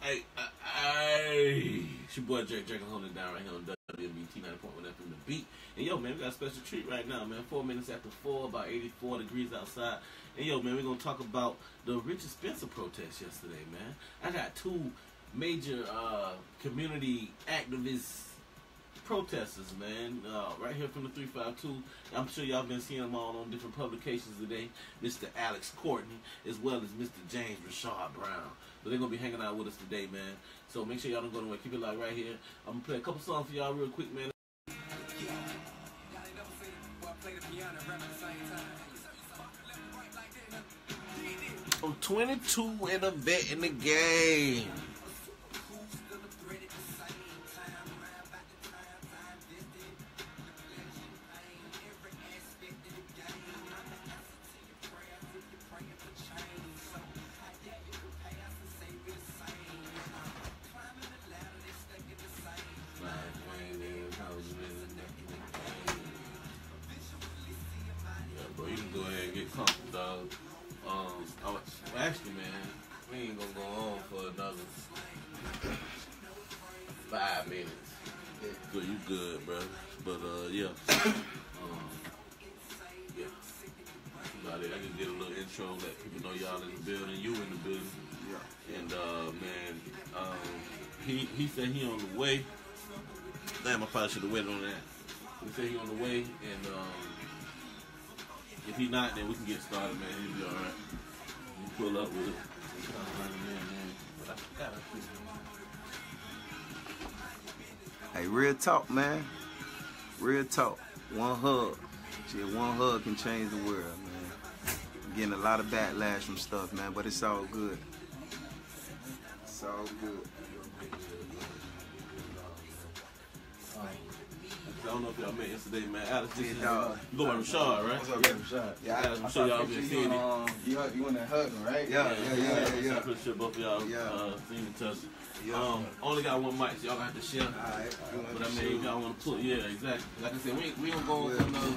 It's your boy Drake holding it down right here on WBT 90.1 FM The Beat. And yo, man, we got a special treat right now, man. 4 minutes after 4, about 84 degrees outside. And yo, man, we're gonna talk about the Richard Spencer protest yesterday, man. I got two major community activists protesters, man, right here from the 352. I'm sure y'all been seeing them all on different publications today. Mr. Alex Courtney, as well as Mr. James Rashaard Brown. So they're gonna be hanging out with us today, man. So make sure y'all don't go nowhere. Keep it live right here. I'm gonna play a couple songs for y'all real quick, man. 22 and a vet in the game. Actually, man, we ain't gonna go on for another 5 minutes. So you good, bro? But yeah, yeah. About it. I just did a little intro, let people know y'all in the building, you in the building. Yeah. And man, he said he on the way. Damn, I probably should have waited on that. He said he on the way, and if he not, then we can get started, man. He'll be all right. Pull up with it. Hey, real talk, man. Real talk. One hug. Shit, one hug can change the world, man. I'm getting a lot of backlash from stuff, man, but it's all good. It's all good. I don't know if y'all met yesterday, man. Alex, this is, you go by Rashaard, right? What's up, Rashaard? Yeah, Alex, I'm sure y'all been seeing it. You want that hugging, right? Yeah. I'm pretty sure both of y'all seen each other. Only got one mic, so y'all got to share. Alright. But I mean, if y'all want to put, yeah, exactly. Like I said, we don't go on for another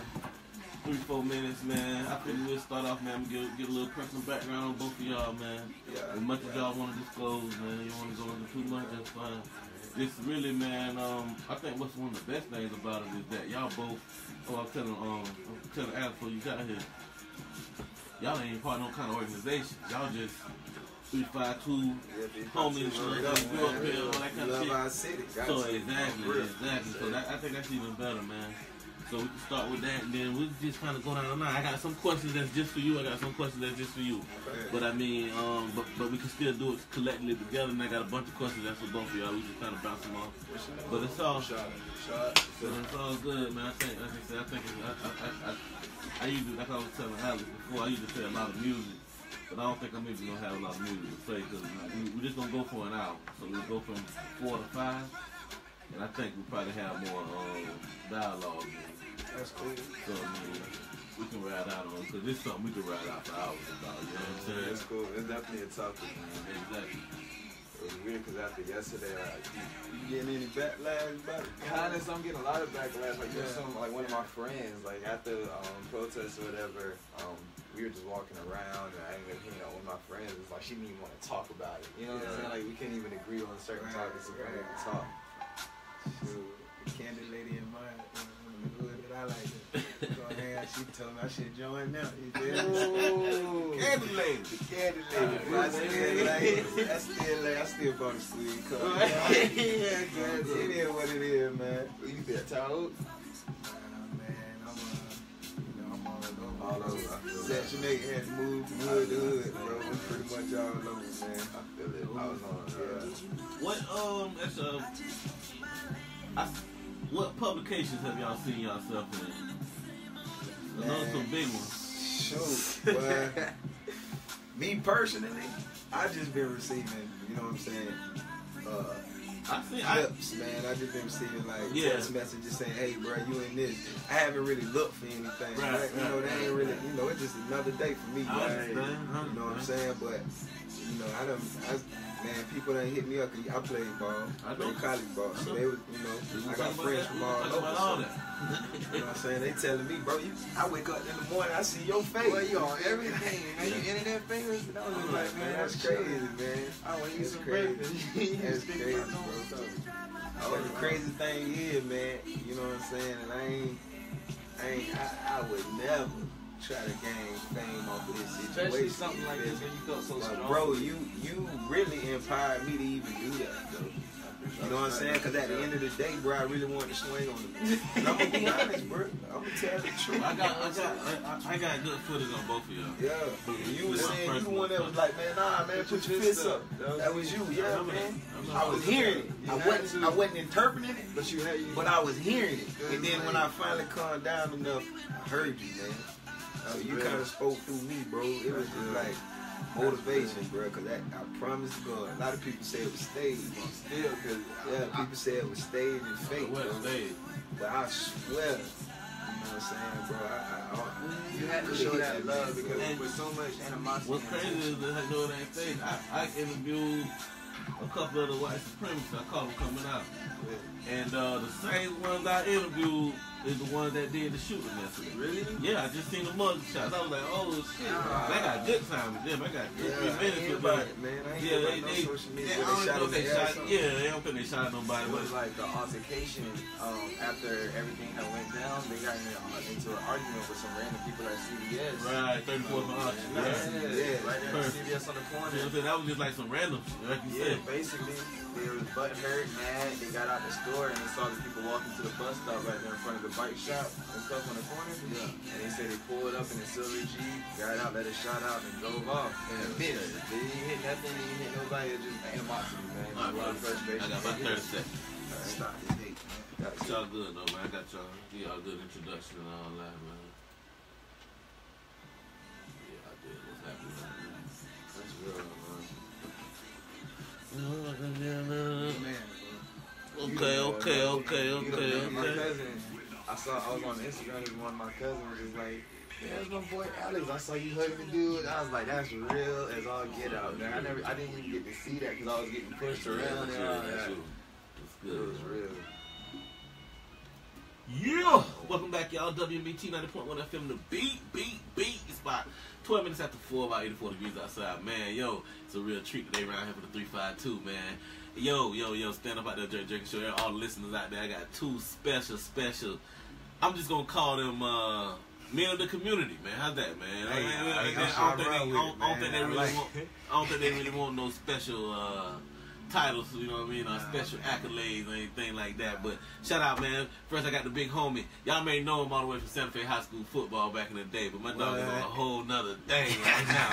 3-4 minutes, man. I think we'll start off, man. Get a little personal background on both of y'all, man. As much as y'all want to disclose, man. You want to go into too much, that's fine. It's really, man, I think what's one of the best things about it is that y'all both, I'm telling Alex before you got here, y'all ain't part of no kind of organization. Y'all just 352 homies, grew up here, all that kind of shit. Our city. So exactly. So I think that's even better, man. So we can start with that, and then we'll just kind of go down the line. I got some questions that's just for you. I got some questions that's just for you. Okay. But I mean, but we can still do it collectively together. And I got a bunch of questions that's for both of y'all. We just kind of bounce them off. But it's all, it's all good, man. I think, like I said, I usually, like I was telling Alex before, I usually play a lot of music. But I don't think I'm even gonna have a lot of music to play because we're just gonna go for an hour. So we'll go from 4 to 5. And I think we probably have more dialogue. That's cool. So, I mean, we can ride out on because this is something we can ride out for hours about, you know what I'm saying? That's cool. It's definitely a topic, man. Exactly. It was weird because after yesterday, you getting any backlash about it? Kinda, I'm getting a lot of backlash. Like, there's some, like one of my friends, like after protests or whatever, we were just walking around and I ended up hanging out with my friends. It's like she didn't even want to talk about it. You know what I'm saying? Like, we can't even agree on certain topics so we can't even talk. Shoot, the candy lady in my hood that I like to go hang out, she told me I should join now. You feel me? Candy lady. The candy lady. I still bought a sweet cup. It is what it is, man. You feel tired? Man, I'm all over. Section 8 had to move from hood to hood, bro. We're pretty much all over, man. I feel it. I was on, what publications have y'all seen yourself in? I know some big ones. Shoot, but me personally, I just been receiving, you know what I'm saying, clips, man. I just been receiving like text messages saying, "Hey, bro, you in this." I haven't really looked for anything. Right? You know, they ain't really, you know, it's just another day for me. You know what I'm saying? But you know, man, people done hit me up. I played ball. I played college ball. So they was, you know, I got friends from all over. You know what I'm saying? They telling me, bro, I wake up in the morning, I see your face. Well, you on everything, man. You internet famous? And I was just like, man, that's crazy, man. I want to eat some crazy. breakfast. That's crazy, bro. But the crazy thing is, man, you know what I'm saying? And I would never try to gain fame off of this situation. Especially something like this when you felt so strong. Bro, you really inspired me to even do that, though. You know what I'm saying? Because at the end of the day, bro, I really wanted to swing on them. And I'm going to be honest, bro. I'm going to tell the truth. I got good footage on both of y'all. Yeah. You was saying, you the one that was like, man, nah, man, put your fists up. That was you. Yeah, man. I was hearing it. I wasn't interpreting it, but I was hearing it. And then when I finally calmed down enough, I heard you, man. So you kind of spoke through me, bro. It was just like motivation, bro. Because I promise God, a lot of people say it was staged. Still, because people say it was staged and fake, bro. But I swear, you know what I'm saying, bro? You had to show that love because with so much animosity. What's crazy is that I know it ain't staged. I interviewed a couple of the white supremacists. I caught them coming out. And the same ones I interviewed is the ones that did the shooting yesterday. Really? Yeah, I just seen the mug shots. I was like, oh shit. I got good time with them. I got 3 minutes with them. They don't think they shot nobody. It was like the altercation after everything that went down. They got into an argument with some random people at CBS. Right, 34th and Auction. Yeah, right there at CBS on the corner. Yeah, that was just like some random shit, like you said. Basically, they was butt hurt, mad. They got out the store and they saw the people walking to the bus stop right there in front of the bike shop and stuff on the corner. Yeah. And they said they pulled up in a silver Jeep, got out, let it shot out, and drove off. And missed. They didn't hit nothing, they didn't hit nobody. It just animosity, man. A lot of frustration. I got about 30 seconds. Stop this hate, man. Y'all good though, man. I got y'all good introduction and all that, man. Yeah, I did. What's happening right now? That's real, man. Okay. My cousin, I was on Instagram with one of my cousins was like, yeah, that's my boy Alex. I saw you hugging the dude. I was like, that's real as all get out, man. I didn't even get to see that because I was getting pushed around and all that. It was real. Yeah! Welcome back, y'all. WMBT 90.1 FM, the beat spot. 12 minutes after 4, about 84 degrees outside. Man, yo, it's a real treat today around here for the 352, man. Yo, stand up out there, Jerry Show. All the listeners out there, I got 2 special. I'm just going to call them men of the community, man. How's that, man? I don't think they really want no special titles, you know what I mean, or special accolades or anything like that. But shout out, man. First, I got the big homie. Y'all may know him all the way from Santa Fe High School football back in the day, but my dog is on a whole nother thing right now.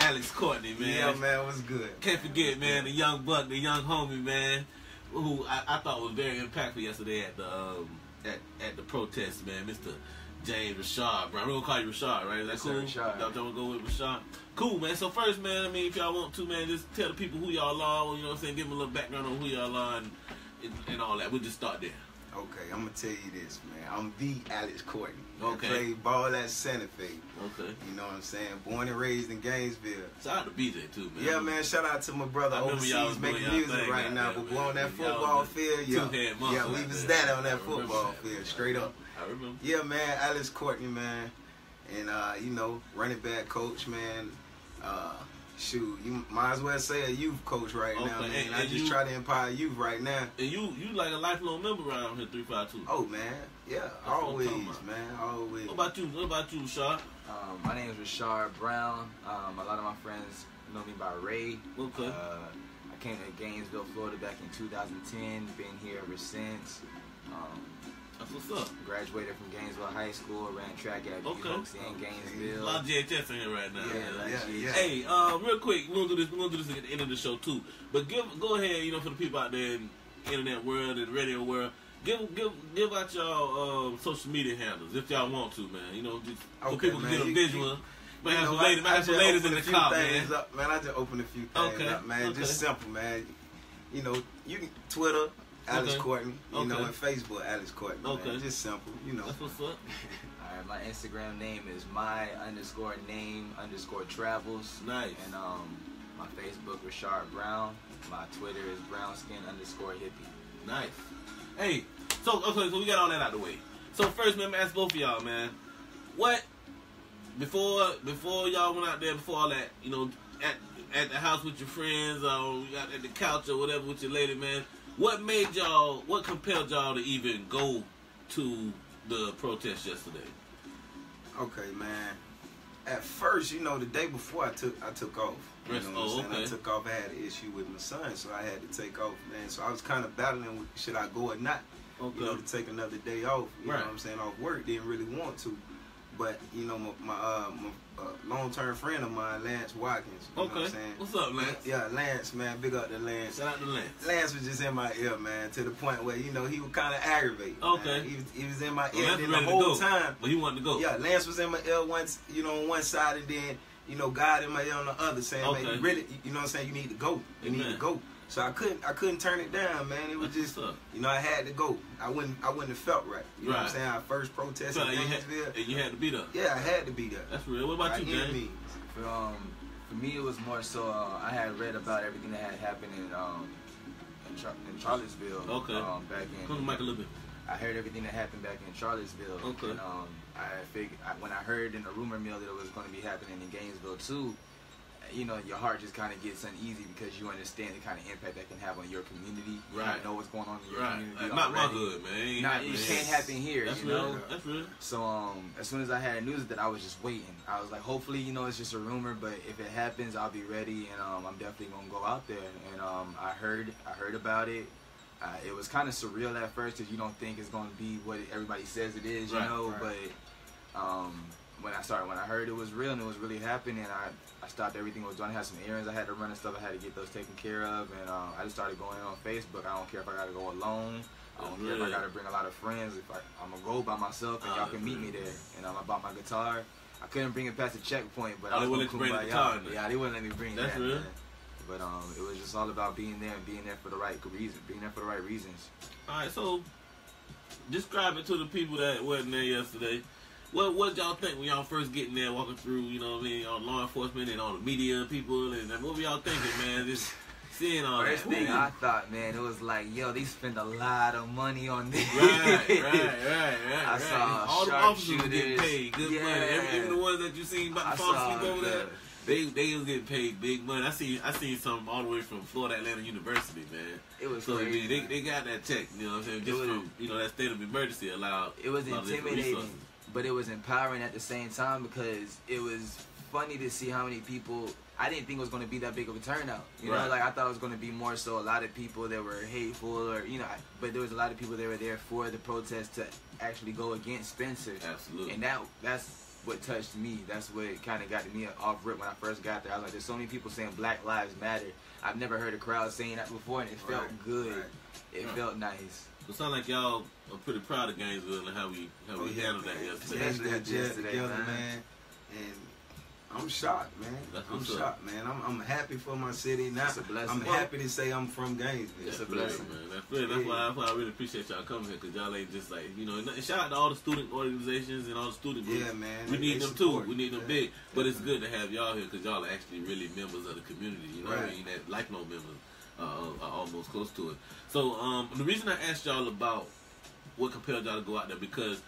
Alex Courtney, man. Yeah, man, what's good? Can't forget, man, the young buck, the young homie, man, who I thought was very impactful yesterday at the protest, man, Mr. James Rashaard, bro. I'm gonna call you Rashaard, right? Is that cool? Rashaard. Y'all gonna go with Rashaard? Cool, man. So first, man, I mean, if y'all want to, man, just tell the people who y'all are, you know what I'm saying? Give them a little background on who y'all are and all that. We'll just start there. Okay, I'm gonna tell you this, man. I'm the Alex Courtney. Okay. I played ball at Santa Fe. Okay. You know what I'm saying? Born and raised in Gainesville. Shout out to BJ too, man. Yeah, man. Shout out to my brother overseas making music right now. But we're on that football field. Yeah, we was that on that football field, straight up. I remember. Yeah, man. Alex Courtney, man. And, you know, running back coach, man. Shoot, you might as well say a youth coach right now, man. And I just try to empower youth right now. And you like a lifelong member around here, 352. Oh, man. Yeah, always, man. Always. What about you, Rashaard? My name is Rashaard Brown. A lot of my friends know me by Ray. Okay. I came to Gainesville, Florida back in 2010. Been here ever since. That's what's up. Graduated from Gainesville High School, ran track at Hoaxie in Gainesville. A lot of GHS in here right now. Yeah. Hey, real quick, we're gonna do this at the end of the show too. But go ahead, you know, for the people out there in the internet world and radio world, give out y'all social media handles if y'all want to, man. You know, just so people can get a visual. Might have some ladies in the car, man. Man, I just opened a few things up, man. Just simple, man. You know, you can Twitter. Alex Courtney, you know, and Facebook, Alex Courtney, man. Just simple, you know. That's what's up. Alright, my Instagram name is my_name_travels. Nice. And my Facebook, Rashaard Brown. My Twitter is brownskin_hippie. Nice. Hey, So we got all that out the way. So first, man, ask both of y'all, man. What before y'all went out there, before all that, you know, at the house with your friends, or at the couch or whatever with your lady, man. What compelled y'all to even go to the protest yesterday? Okay, man. At first, you know, the day before I took off. You know what I'm saying? Okay. I took off. I had an issue with my son, so I had to take off, man. So I was kind of battling with, should I go or not? Okay. You know, to take another day off. You Right. know what I'm saying? Off work. Didn't really want to. But, you know, my long-term friend of mine, Lance Watkins. You know what I'm saying? What's up, Lance? Yeah, Lance, man. Big up to Lance. Shout out to Lance. Lance was just in my ear, man, to the point where, you know, he was kind of aggravated. Okay. Man. He was in my ear Lance then was the ready to whole go, time. but he wanted to go. Yeah, Lance was in my ear once, you know, on one side, and then, you know, God in my ear on the other, saying, Okay. man, you really, you know what I'm saying, you need to go. You need to go. So I couldn't turn it down, man. It was just, you know, I had to go. I wouldn't have felt right. You know what I'm saying? Our first protest in Gainesville. And you had to be there. Yeah, I had to be there. That's real. What about you, James? For me, it was more so I had read about everything that had happened in Charlottesville. Okay. Back in. Come to the mic a little bit. I heard everything that happened back in Charlottesville. Okay. And I figured when I heard in the rumor mill that it was going to be happening in Gainesville too, you know, your heart just kind of gets uneasy because you understand the kind of impact that can have on your community. You Right. know what's going on in your community. Not my hood, man. It can't happen here. That's you know? real. That's real. So as soon as I had news of that, I was just waiting. I was like, hopefully, you know, it's just a rumor, but if it happens, I'll be ready, and I'm definitely gonna go out there. And I heard about it. It was kind of surreal at first because you don't think it's gonna be what everybody says it is, you know. Right. But when I heard it was real and it was really happening, I stopped everything I was doing. I had some errands I had to run and stuff. I had to get those taken care of, and I just started going on Facebook. I don't care if I gotta go alone. I don't care if I gotta bring a lot of friends. If I'm gonna go by myself, and y'all can meet me there. And I bought my guitar. I couldn't bring it past the checkpoint, but I was wouldn't bring the guitar. Yeah, they wouldn't let me bring that. That's real. But it was just all about being there and being there for the right reason, being there for the right reasons. All right, so describe it to the people that wasn't there yesterday. What y'all think when y'all first getting there, walking through, you know what I mean, all law enforcement and all the media people, and what were y'all thinking, man? Just seeing all First that. thing I thought, man, it was like, yo, they spend a lot of money on this. Right. I saw all the officers were getting paid good money. Even the ones that you seen about to fall asleep over there, they was getting paid big money. I seen some all the way from Florida Atlantic University, man. It was so crazy. they got that check, you know what I'm saying? Just from, you know, that state of emergency allowed. It was intimidating, but it was empowering at the same time because it was funny to see how many people. I didn't think it was going to be that big of a turnout. You know, like I thought it was going to be more so a lot of people that were hateful, or you know, but there was a lot of people that were there for the protest to actually go against Spencer. Absolutely. And that's what touched me. That's what kind of got me off rip when I first got there. I was like, there's so many people saying Black Lives Matter. I've never heard a crowd saying that before, and it felt good. It felt nice. It sounds like y'all are pretty proud of Gainesville and how we handled that yesterday, man. And I'm shocked, man. I'm shocked, man. I'm happy for my city. Now I'm happy to say I'm from Gainesville. It's a blessing, man. That's why I really appreciate y'all coming here, because y'all ain't just like, you know, and shout out to all the student organizations and all the student groups. Yeah, man. We need them too. We need them big. But it's good to have y'all here because y'all are actually really members of the community, you know what I mean? That lifelong members are almost close to it. So the reason I asked y'all about what compelled y'all to go out there, because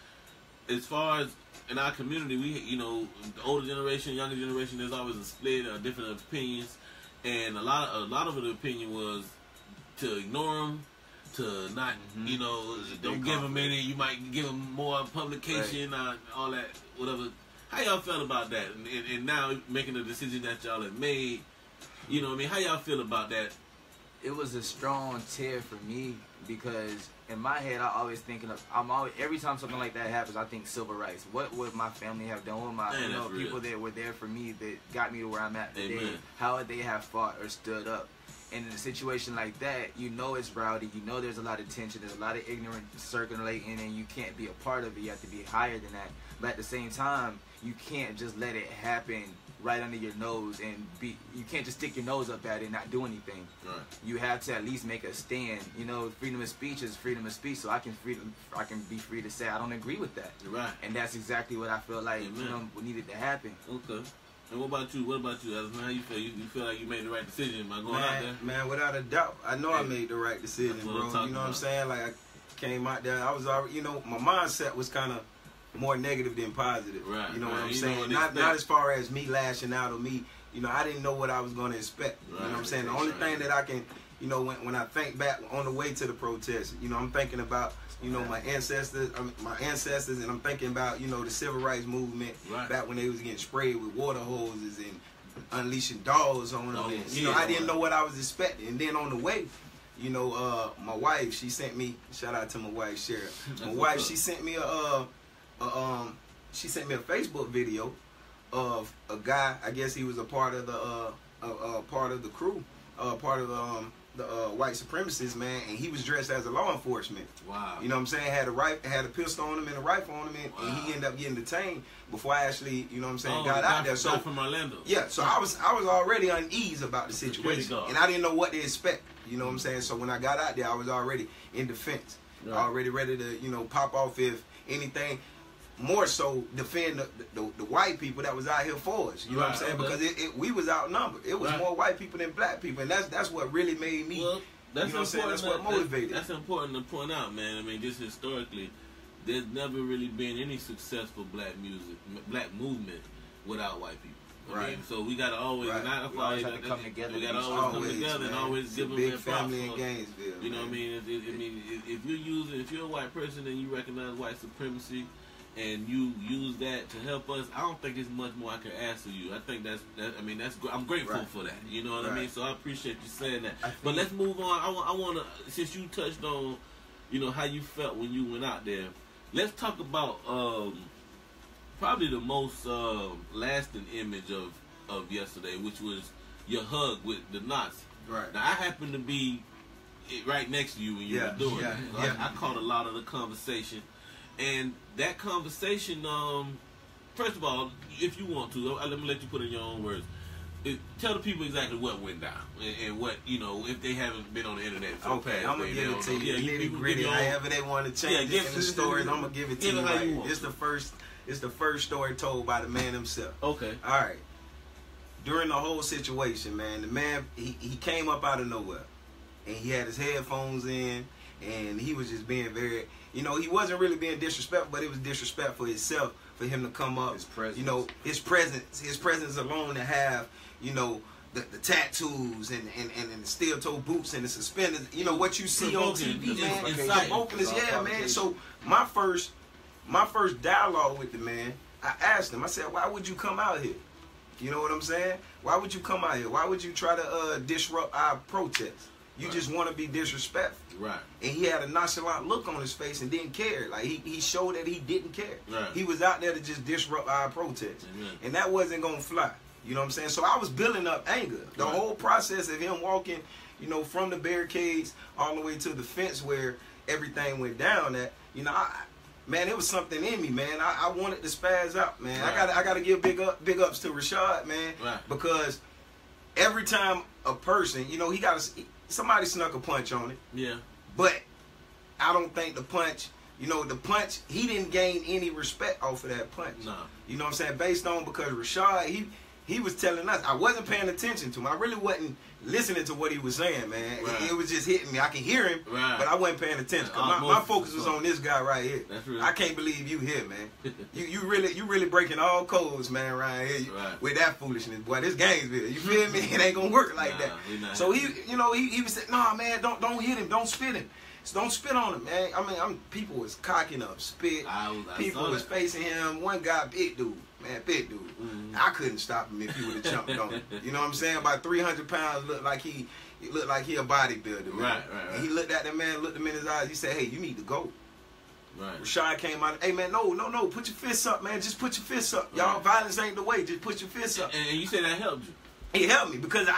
as far as in our community, we, you know, the older generation, younger generation, there's always a split or different opinions, and a lot of the opinion was to ignore them, to not, you know, don't give them any. You might give them more publication, all that, whatever. How y'all felt about that, and now making the decision that y'all have made? You know what I mean? How y'all feel about that? It was a strong tear for me because in my head, I always thinking of, every time something like that happens, I think civil rights. What would my family have done with my, people that were there for me that got me to where I'm at today? Amen. How would they have fought or stood up? And in a situation like that, you know it's rowdy. You know there's a lot of tension. There's a lot of ignorance circulating, and you can't be a part of it. You have to be higher than that. But at the same time, you can't just let it happen right under your nose and you can't just stick your nose up at it and not do anything. Right. You have to at least make a stand. You know, freedom of speech is freedom of speech, so I can be free to say I don't agree with that. Right. And that's exactly what I feel like needed to happen. Okay. And what about you? Allison? How you feel? You feel like you made the right decision by going out there? Man, without a doubt. I know I made the right decision, bro. You know what I'm saying? Like came out there, I was already, you know, my mindset was kind of more negative than positive. Right. You know what I'm You know saying? what Not as far as me lashing out or me, you know, I didn't know what I was going to expect. You know what I'm saying? The only thing that I can, you know, when I think back on the way to the protest, you know, I'm thinking about, you know, my ancestors, and I'm thinking about, you know, the civil rights movement back when they was getting sprayed with water hoses and unleashing dogs on them. And, you know, I didn't know what I was expecting. And then on the way, you know, my wife, she sent me, shout out to my wife, Cheryl. My wife, she sent me a Facebook video of a guy. I guess he was a part of the crew, part of the white supremacists, man, and he was dressed as a law enforcement. Wow. You know what I'm saying? Had a pistol on him and a rifle on him, and he ended up getting detained before I actually, you know what I'm saying, got out there. So from Orlando. Yeah, so I was already uneasy about the situation, and I didn't know what to expect. You know what I'm saying? So when I got out there, I was already in defense, already ready to, you know, pop off if anything. More so defend the white people that was out here for us. You know what I'm saying? Because we was outnumbered. It was more white people than black people, and that's what really made me. Well, that's, you know what I'm saying? That's what motivated. That's important to point out, man. I mean, just historically, there's never really been any successful black movement without white people. I mean, so we gotta always have to come together. We gotta always come together and always give them big their family props. in Gainesville. You know what I mean? If you're a white person and you recognize white supremacy, and you use that to help us, I don't think it's much more I can ask of you. I think that's I'm grateful for that. You know what I mean? So I appreciate you saying that. But let's move on. I want to, since you touched on, you know, how you felt when you went out there, let's talk about probably the most lasting image of yesterday, which was your hug with the Nazi. Right. Now, I happened to be right next to you when you were doing it. I caught a lot of the conversation. And that conversation, first of all, if you want to, let me let you put it in your own words. Tell the people exactly what went down and what, you know, if they haven't been on the internet. Okay, I'm going to give it to you. Nitty gritty. However they want to change it in the stories, I'm going to give it to you. Right. It's the first story told by the man himself. Okay. All right. During the whole situation, man, the man, he came up out of nowhere. And he had his headphones in, and he was just being very... You know, he wasn't really being disrespectful, but it was disrespectful itself for him to come up. His presence. You know, his presence alone to have, you know, the tattoos and the steel-toe boots and the suspenders. You know, what you see on TV, man. Man. So my first dialogue with the man, I asked him, I said, why would you come out here? You know what I'm saying? Why would you come out here? Why would you try to disrupt our protest? You just want to be disrespectful. Right. And he had a nonchalant look on his face and didn't care. Like, he showed that he didn't care. Right. He was out there to just disrupt our protest. And that wasn't going to fly. You know what I'm saying? So I was building up anger. The whole process of him walking, you know, from the barricades all the way to the fence where everything went down at, you know, man, it was something in me, man. I wanted to spaz out, man. Right. I got to give big ups to Rashaard, man. Right. Because every time a person, you know, somebody snuck a punch on it. Yeah. But I don't think the punch, you know, he didn't gain any respect off of that punch. No. You know what I'm saying? Based on, because Rashaard, he was telling us, I wasn't paying attention to him. I really wasn't listening to what he was saying, man. Right. It was just hitting me. I can hear him, but I wasn't paying attention. My focus was on this guy right here. That's real. I can't believe you here, man. you really breaking all codes, man, right here with that foolishness, boy. This Gainesville, you feel me? It ain't gonna work like that. So he was saying, nah, man, don't hit him, don't spit him. Don't spit on him, man. I mean, people was cocking up spit. People was facing him. One guy, big dude. Mm-hmm. I couldn't stop him if he would have jumped on him. You know what I'm saying? About 300 pounds, looked like he a bodybuilder, man. Right. And he looked at the man, looked him in his eyes. He said, "Hey, you need to go." Right. Rashaard came out. Hey, man, no. Put your fists up, man. Just put your fists up. Y'all, violence ain't the way. Just put your fists up. And you said that helped you. It helped me because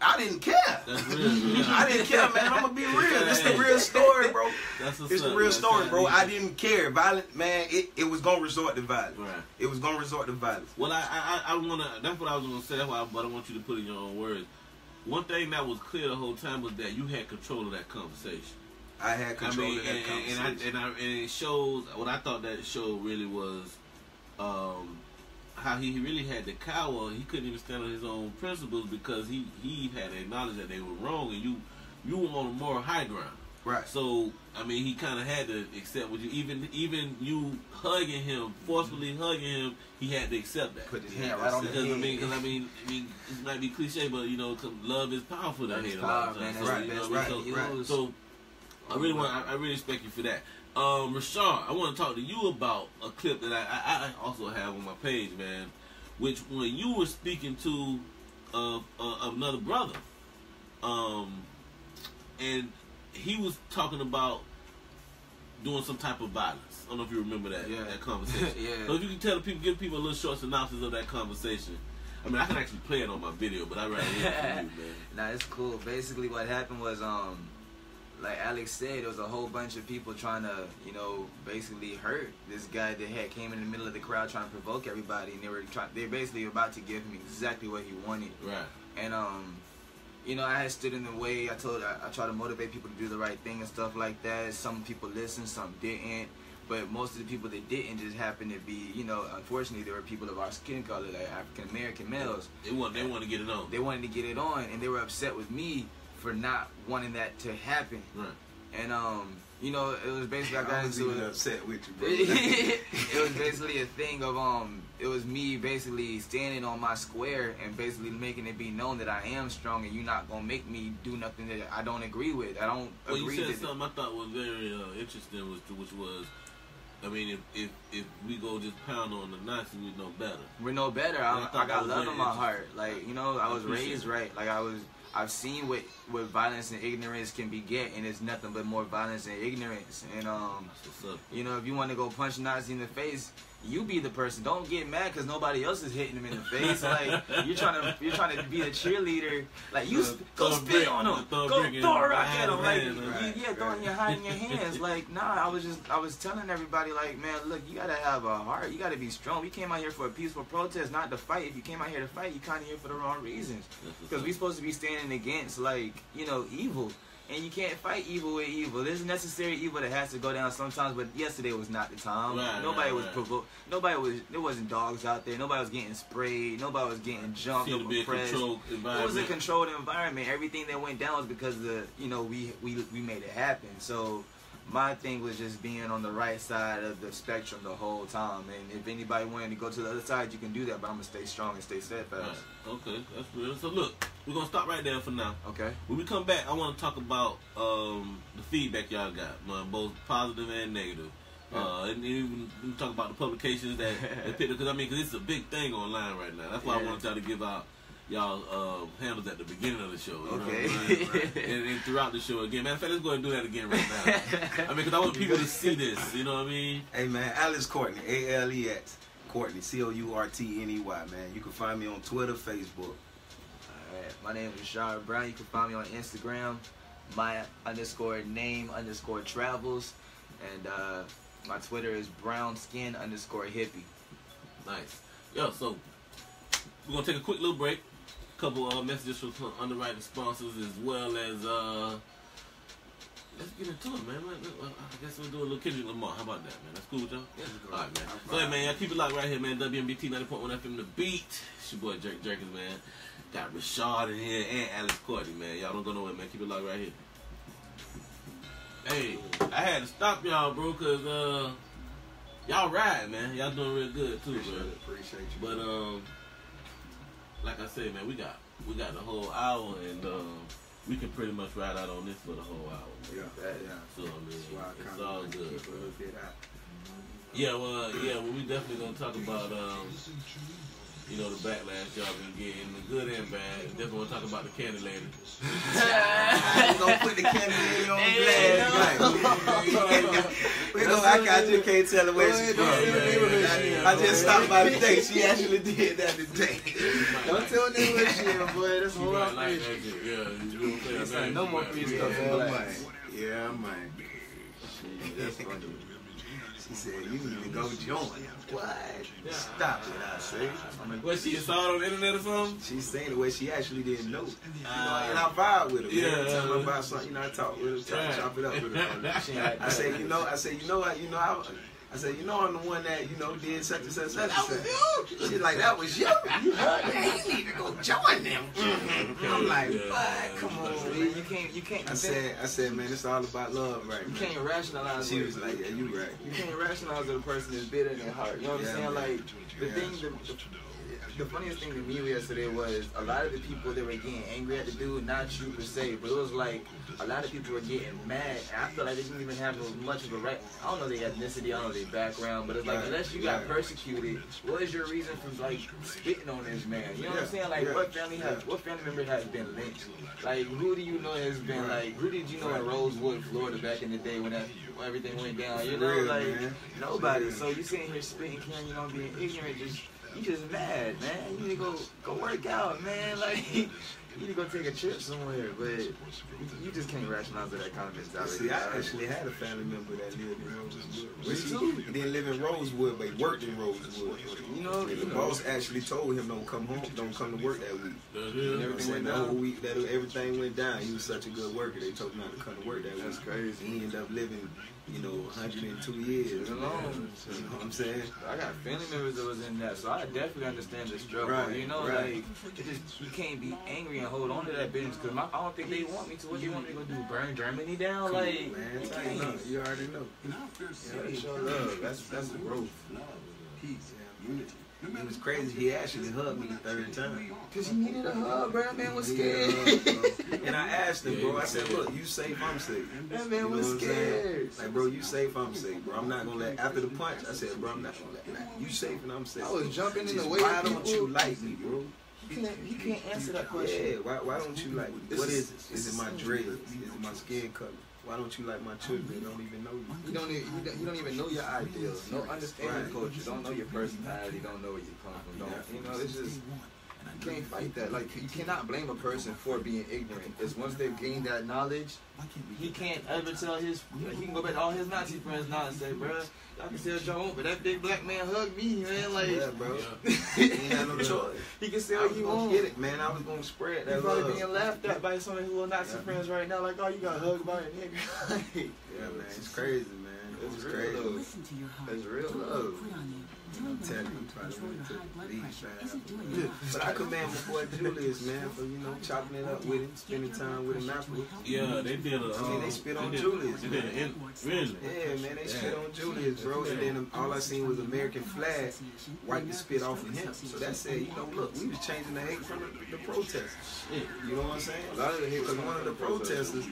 I didn't care. That's real. I didn't care, man. I'm gonna be real. This is the real story, bro. It's the real story, bro. I didn't care. Violent, man. It was gonna resort to violence. Right. It was gonna resort to violence. Well, I wanna. That's what I was gonna say. That's why, but I want you to put in your own words. One thing that was clear the whole time was that you had control of that conversation. I had control of that conversation, and it shows. What I thought that showed really was. How he really had to cower. He couldn't even stand on his own principles because he had to acknowledge that they were wrong, and you were on a moral high ground. Right. So I mean, he kind of had to accept what you even you hugging him, forcefully hugging him. He had to accept that. Put his hand right on his head. Because I mean, it might be cliche, but you know, love is powerful. That hate a power, lot of times. man. So, That's you know, right. So I really respect you for that. Rashaard, I want to talk to you about a clip that I also have on my page, man. Which when you were speaking to another brother, and he was talking about doing some type of violence. I don't know if you remember that conversation. Yeah. So if you can tell the people, give people a little short synopsis of that conversation. I mean, I can actually play it on my video, but I'd rather hear it from you, man. Nah, it's cool. Basically, what happened was, like Alex said, there was a whole bunch of people trying to, you know, basically hurt this guy that had came in the middle of the crowd trying to provoke everybody, and they basically about to give him exactly what he wanted. Right. And you know, I had stood in the way. I try to motivate people to do the right thing and stuff like that. Some people listened, some didn't. But most of the people that didn't just happened to be, you know, unfortunately, there were people of our skin color, like African American males. They want to get it on. They wanted to get it on, and they were upset with me for not wanting that to happen. Right. And you know, it was basically I got into it. Upset with you, bro. It was basically a thing of it was me basically standing on my square and basically making it be known that I am strong, and you're not gonna make me do nothing that I don't agree with. I don't agree. Well, you said something I thought was very interesting, which was, I mean, if we go just pound on the Nazis, we know better. We know better. I got love in my heart. Like, you know, I was raised right. Like I've seen what violence and ignorance can beget, and it's nothing but more violence and ignorance. And you know, if you want to go punch Nazi in the face, you be the person. Don't get mad because nobody else is hitting him in the face. Like you're trying to be a cheerleader. Like you go spit on him, go throw a rock at him. Like throwing your hand in your hands. Like nah, I was telling everybody like, man, look, you gotta have a heart. You gotta be strong. We came out here for a peaceful protest, not to fight. If you came out here to fight, you kind of here for the wrong reasons. Because we supposed to be standing against like, you know, evil. And you can't fight evil with evil. There's necessary evil that has to go down sometimes, but yesterday was not the time. Nobody was provoked. There wasn't dogs out there. Nobody was getting sprayed. Nobody was getting jumped or pressed. It was a controlled environment. Everything that went down was because you know, we made it happen. So my thing was just being on the right side of the spectrum the whole time. And if anybody wanted to go to the other side, you can do that, but I'm going to stay strong and stay steadfast. Right. Okay, that's real. So look, we're going to stop right there for now. Okay. When we come back, I want to talk about the feedback y'all got, both positive and negative. And even talk about the publications that picked up, because I mean, because it's a big thing online right now. That's why I wanted y'all to give out y'all handles at the beginning of the show. You know what I mean? and throughout the show again. Matter of fact, let's go ahead and do that again right now. I mean, because I want people to see this. You know what I mean? Hey, man, Alex Courtney, ALEX Courtney, COURTNEY, man. You can find me on Twitter, Facebook. Alright, my name is Rashaard Brown. You can find me on Instagram, my_name_travels. And my Twitter is brownskin_hippie. Nice. Yo, so we're going to take a quick little break. Couple messages from some underwriting sponsors, as well as let's get into it, man. I guess we'll do a little Kendrick Lamar. How about that, man? That's cool with y'all? Yeah, all right, man. So hey, man, y'all keep it locked right here, man. WMBT 90.1 FM The Beat. It's your boy Jerkins, man. Got Rashaard in here and Alex Courtney, man. Y'all don't go nowhere, man. Keep it locked right here. Hey, I had to stop y'all, bro, cause y'all ride, man. Y'all doing real good too, bro. Appreciate you. But like I said, man, we got the whole hour, and we can pretty much ride out on this for the whole hour. Yeah. So I mean, it's all good, bro. Yeah, well, we definitely gonna talk about you know, the backlash y'all been getting, the good and bad. Definitely want to talk about the candy lady. I'm gonna put the candy lady on blast. I just can't tell her where she's from. I just stopped by today. She actually did that today. Don't tell them where she is, boy. That's a whole lot of Yeah, no more free stuff. Yeah, man. That's funny. She said, you need to go join. What? Yeah. Stop it, I say. What, she saw it on the internet or something? She's saying the way she actually didn't know. And I vibe with her. Yeah. Tell her about something, I talk with her, chop it up with her. I say, you know what, I said, you know, I'm the one that, you know, did such and such. That was you. She's like, that was you. You need to go join them. I'm like, what? Come on. You can't. I said, man, it's all about love, right? You can't rationalize. She was like, yeah, you right. You can't rationalize that a person is bitter in their heart. You know what I'm saying? Like, the funniest thing to me yesterday was a lot of the people that were getting angry at the dude, not you per se, but it was like a lot of people were getting mad. And I feel like they didn't even have much of a right. I don't know their ethnicity, I don't know their background, but it's like unless you got persecuted, what is your reason for like spitting on this man? You know what I'm saying? Like what family member has been lynched? Like who do you know has been like? Who did you know in Rosewood, Florida, back in the day when everything went down? You know, like nobody. So you sitting here spitting, carrying on, being ignorant, you just mad, man. You need to go work out, man. Like, you need to go take a trip somewhere. But you just can't rationalize that kind of mentality. See, I actually had a family member that lived in Rosewood. He didn't live in Rosewood, but he worked in Rosewood. You know, the boss actually told him don't come to work that week. And everything went down. The whole week that everything went down. He was such a good worker. They told him not to come to work that week. That's crazy. He ended up living, 102 years. Alone. You know what I'm saying? I got family members that was in that, so I definitely understand the struggle. Right, like you can't be angry and hold on to that business because I don't think they want me to. What do you want me to go do? Burn Germany down? Cool, like, man, you already know. Yeah, show love. That's the growth. Peace, unity. It was crazy. He actually hugged me the third time. Cause he needed a hug, bro. That man was scared. And I asked him, bro. I said, "Look, you safe, I'm safe." That man was scared. Like, bro, you safe, I'm safe, bro. I'm not gonna let. After the punch, I said, "Bro, I'm not gonna let. You safe and I'm safe." I was jumping in the way. Why don't you like me, bro? He can't answer that question. Yeah. Why don't you like me? What is it? Is it my dreads? Is it my skin color? Why don't you like my children? They don't even know you. You don't even know your ideals. No understanding the culture. Don't know your personality. Don't know where you come from. It's just you can't fight that. Like you cannot blame a person for being ignorant. Because once they've gained that knowledge, he can't ever tell his. He can go back to all his Nazi friends now and say, "Bro, y'all can say what y'all want, but that big black man hugged me, man." Like, yeah, bro. He ain't had no choice. He can say what he wants. Get it, man. I was gonna spread that. He's probably being laughed at by some of his little Nazi friends right now. Like, "Oh, you got hugged by a nigga." Yeah, man. It's crazy, man. It's crazy. It's real love. I'm telling you, probably went to leave fast. But I commend my boy Julius, man, for chopping it up with him, spending time with him afterwards. Yeah, they did a. They spit on Julius. Really? Yeah, man, they spit on Julius, bro. And then all I seen was American flag wipe the spit off of him. So that said, look, we was changing the hate from the protesters. You know what I'm saying? A lot of the hate because one of the protesters.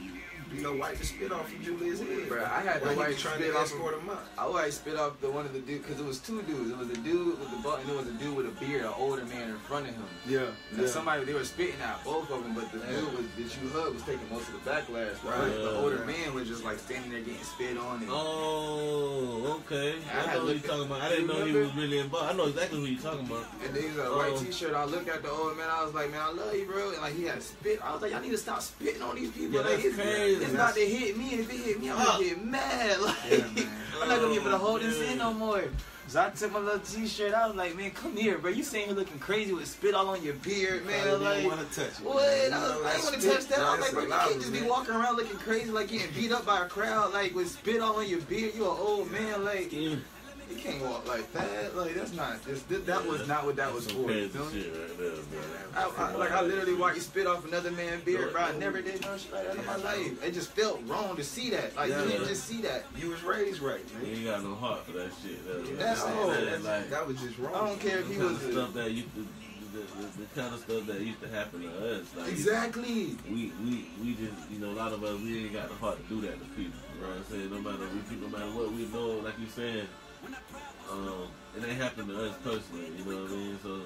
Wipe the spit off of Julius' head. Bro, I had to wipe trying to escort him out. I wiped spit off one of the dudes, because it was two dudes. It was a dude with the butt, and it was a dude with a beard, an older man in front of him. Yeah. Somebody, they were spitting at both of them, but the dude that you hugged was taking most of the backlash. Right. The older man was just like standing there getting spit on. And oh, okay. I know what you're talking about. I didn't know he was really involved. I know exactly who you're talking about. And then he was a white t-shirt. I looked at the old man. I was like, man, I love you, bro. And like he had spit. I was like, y'all need to stop spitting on these people. Yeah, like, that's crazy. It's not to hit me, and if it hit me, I'm gonna get mad. Like, I'm not gonna be able to hold this in no more. So I took my little t-shirt. I was like, man, come here, bro. You sitting here looking crazy with spit all on your beard, man. I like, didn't want to touch it. What? I ain't want to touch that. I was like, bro, you can't just be walking around looking crazy, like getting beat up by a crowd, like with spit all on your beard. You an old man, like. You can't walk like that. Like that's not. That was not what that was for. You know? I literally watched spit off another man's beard, bro. I never did no shit like that in my life. It just felt wrong to see that. Like you didn't just see that. You was raised right, man. You ain't got no heart for that shit. That was just wrong. I don't care if he was stuff that used to. The kind of stuff that used to happen to us. Like, exactly. We just, a lot of us, we ain't got the heart to do that to people. You know what I'm saying? No matter what we know, like you saying, it ain't happened to us personally. You know what I mean? So,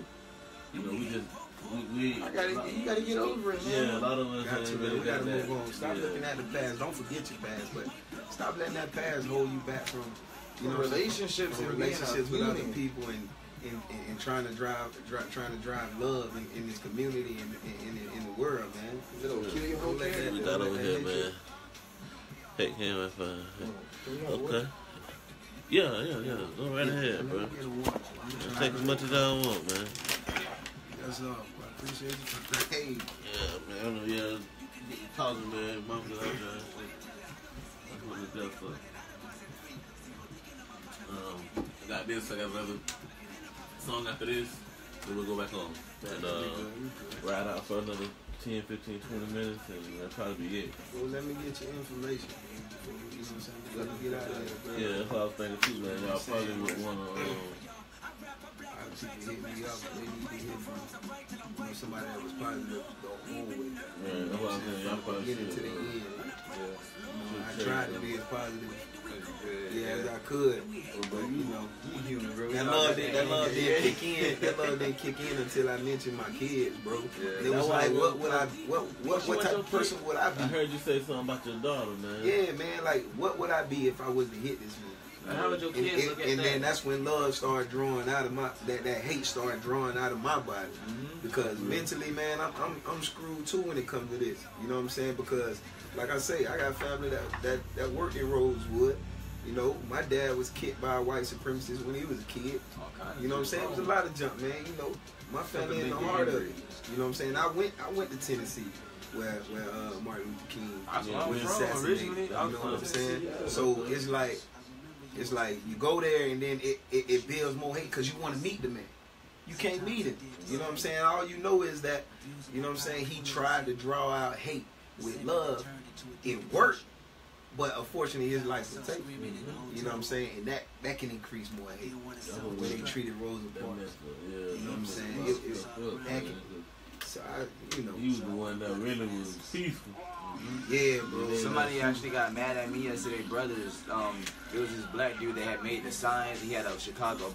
you gotta get over it, man. Yeah, a lot of us we gotta move on. Stop looking at the past. Don't forget your past, but stop letting that past hold you back from relationships with other people and trying to drive love in this community and in the world, man. It'll kill your whole character. We got over here, man. Hey, him if okay. Yeah. Go right ahead, bro. Take as much as I want, man. That's all. I appreciate you for hey. Yeah, man. Yeah. Talking, man. Mom got out there. That's what it's there for. I got this. I got another song after this. Then we'll go back home and ride out for another 10, 15, 20 minutes, and that'll probably be it. Well, let me get your information. You know what I'm saying? Let me get out of there, bro. Yeah, that's what I was thinking too, man. Y'all probably would want to. People hit me up. They need to hear from somebody that was positive the whole way. Yeah, that's what I'm saying. Y'all probably get into the end. I tried to be as positive as I could, but you know, that love didn't kick in. That love didn't kick in until I mentioned my kids, bro. It was like, what type of person would I be? I heard you say something about your daughter, man. Yeah, man. Like, what would I be if I was to hit this man? And how would your kids look at and that? then that's when love started drawing out of my that hate started drawing out of my body, because mentally, man, I'm screwed too when it comes to this. You know what I'm saying? Because like I say, I got family that work in Rosewood. You know, my dad was kicked by a white supremacist when he was a kid. You know what I'm saying? It was a lot of junk, man. You know, my family in the heart of it. You know what I'm saying? I went to Tennessee where Martin Luther King was assassinated. You know what I'm saying? So it's like you go there and then it builds more hate because you want to meet the man. You can't meet him. You know what I'm saying? All you know is that, you know what I'm saying, he tried to draw out hate with love. It worked, but unfortunately his life will take. You know what I'm saying? And that can increase more hate. The way they treated Rosa Parks. You know what I'm saying? So you was the one that really was peaceful. Yeah, bro. Somebody actually got mad at me yesterday, brothers. It was this black dude that had made the signs. He had a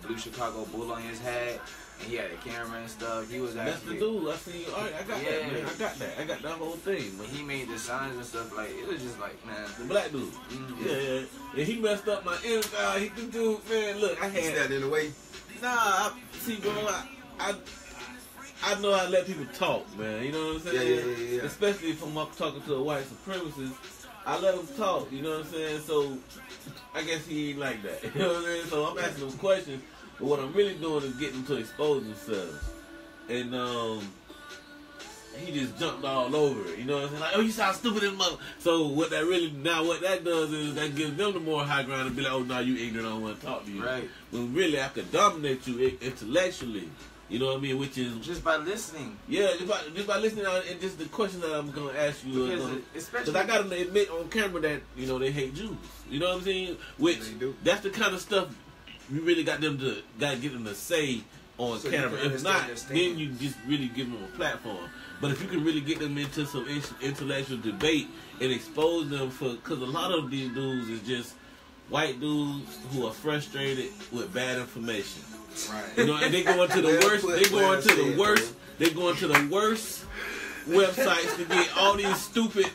blue Chicago bull on his head, and he had a camera and stuff. He was actually. That's the dude. I see. All right, I got that, man. I got that whole thing. When he made the signs and stuff, like it was just like, man. The black dude. Yeah. And he messed up my inside. He could do, man. Look, I had that in the way. Nah, see, bro. I know I let people talk, man. You know what I'm saying? Yeah. Especially if I'm talking to a white supremacist, I let them talk. You know what I'm saying? So I guess he ain't like that. You know what I'm saying? So I'm asking them questions, but what I'm really doing is getting them to expose themselves. And he just jumped all over it. You know what I'm saying? Like, oh, you sound stupid in the mother. So what that does is that gives them the more high ground and be like, oh, no, you ignorant. I don't want to talk to you. Right. When really I could dominate you intellectually. You know what I mean? Which is just by listening. Yeah, just by listening and just the questions that I'm gonna ask you. Because I gotta admit on camera that they hate Jews. You know what I'm saying? Which that's the kind of stuff we really gotta get them to say on camera. If not, then you just really give them a platform. But if you can really get them into some intellectual debate and expose them because a lot of these dudes is just white dudes who are frustrated with bad information. Right. And they go into the worst. They go into the worst. They go into the worst websites to get all these stupid